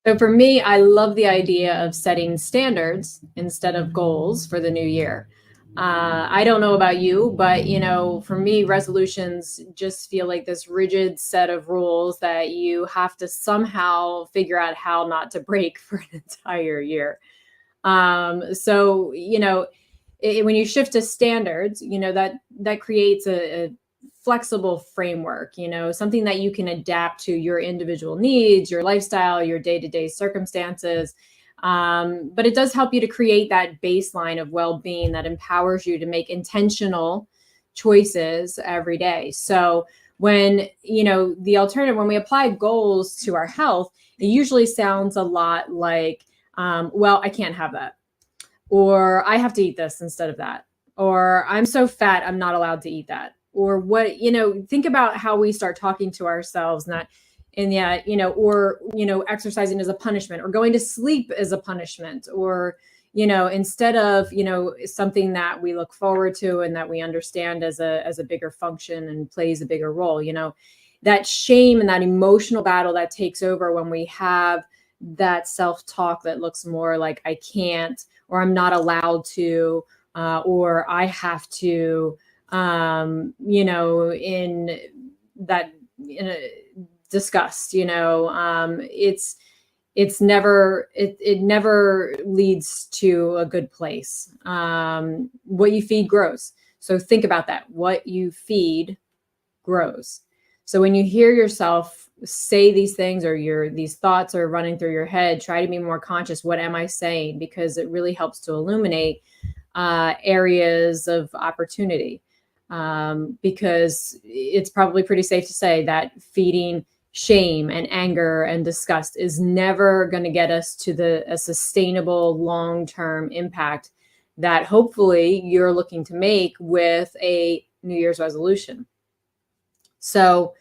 So for me, I love the idea of setting standards instead of goals for the new year. I don't know about you, but for me, resolutions just feel like this rigid set of rules that you have to somehow figure out how not to break for an entire year. When you shift to standards, that creates a flexible framework, something that you can adapt to your individual needs, your lifestyle, your day-to-day circumstances. But it does help you to create that baseline of well-being that empowers you to make intentional choices every day. So the alternative, when we apply goals to our health, it usually sounds a lot like, well, I can't have that, or I have to eat this instead of that, or I'm so fat, I'm not allowed to eat that, or what, think about how we start talking to ourselves, not, and yet, exercising as a punishment, or going to sleep as a punishment, or, instead of, something that we look forward to and that we understand as a bigger function and plays a bigger role, that shame and that emotional battle that takes over when we have that self-talk that looks more like I can't, or I'm not allowed to, or I have to, in that, in a disgust, it never leads to a good place. What you feed grows. So think about that. What you feed grows. So when you hear yourself say these things, or these thoughts are running through your head, try to be more conscious. What am I saying? Because it really helps to illuminate areas of opportunity. Because it's probably pretty safe to say that feeding shame and anger and disgust is never going to get us to a sustainable long-term impact that hopefully you're looking to make with a New Year's resolution. So,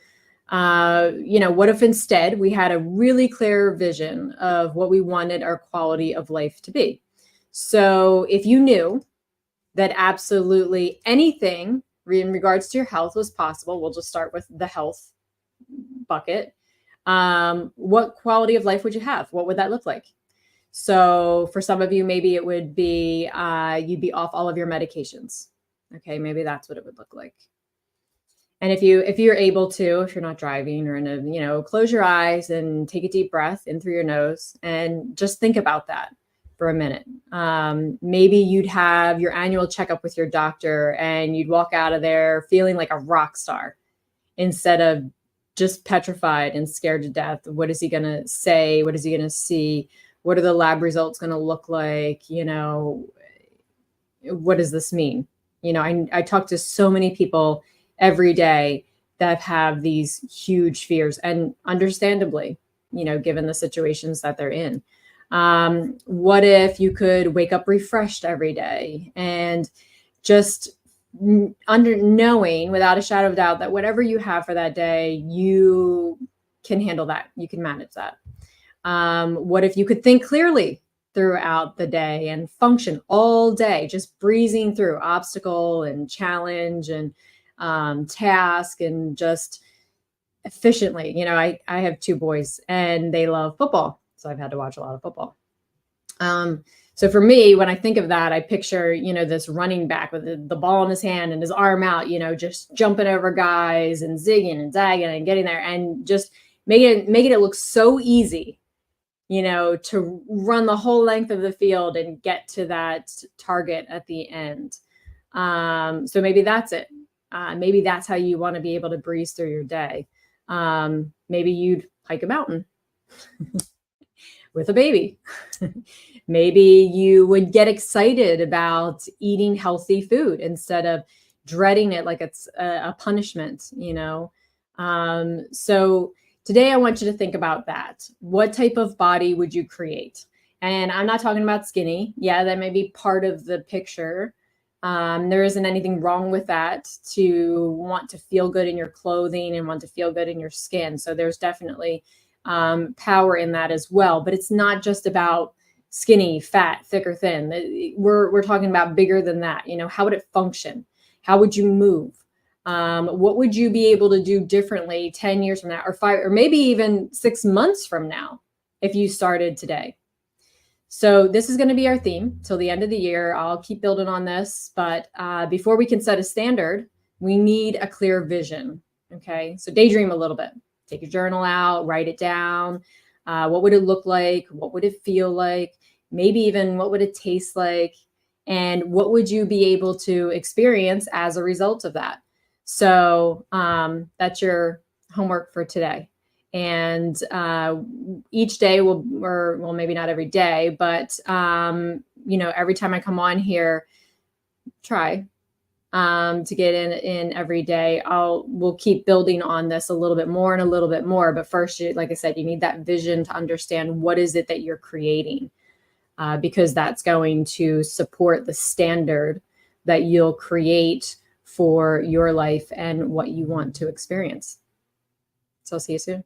what if instead we had a really clear vision of what we wanted our quality of life to be? So if you knew that absolutely anything in regards to your health was possible, we'll just start with the health bucket. What quality of life would you have? What would that look like? So for some of you, maybe it would be you'd be off all of your medications. Okay, maybe that's what it would look like. And if you're able to, if you're not driving or close your eyes and take a deep breath in through your nose and just think about that for a minute. Maybe you'd have your annual checkup with your doctor and you'd walk out of there feeling like a rock star instead of just petrified and scared to death. What is he going to say? What is he going to see? What are the lab results going to look like? What does this mean? I talk to so many people every day that have these huge fears, and understandably, given the situations that they're in. What if you could wake up refreshed every day and just knowing without a shadow of doubt that whatever you have for that day, you can handle that, you can manage that. What if you could think clearly throughout the day and function all day, just breezing through obstacle and challenge and task and just efficiently? I have two boys and they love football, so I've had to watch a lot of football. So for me, when I think of that, I picture, this running back with the ball in his hand and his arm out, just jumping over guys and zigging and zagging and getting there and just making it look so easy, to run the whole length of the field and get to that target at the end. So maybe that's it. Maybe that's how you want to be able to breeze through your day. Maybe you'd hike a mountain with a baby. Maybe you would get excited about eating healthy food instead of dreading it like it's a punishment, So today I want you to think about that. What type of body would you create? And I'm not talking about skinny. Yeah, that may be part of the picture. There isn't anything wrong with that, to want to feel good in your clothing and want to feel good in your skin. So there's definitely power in that as well. But it's not just about skinny, fat, thick or thin. We're talking about bigger than that. How would it function? How would you move? What would you be able to do differently 10 years from now, or 5, or maybe even 6 months from now? if you started today. So this is going to be our theme till the end of the year. I'll keep building on this, but before we can set a standard, we need a clear vision. Okay, so daydream a little bit. Take your journal out, write it down. What would it look like? What would it feel like? Maybe even what would it taste like? And what would you be able to experience as a result of that? So that's your homework for today. And each day will, or well, maybe not every day, but every time I come on here, try to get in every day. We'll keep building on this a little bit more and a little bit more. But first, like I said, you need that vision to understand what is it that you're creating, because that's going to support the standard that you'll create for your life and what you want to experience. So I'll see you soon.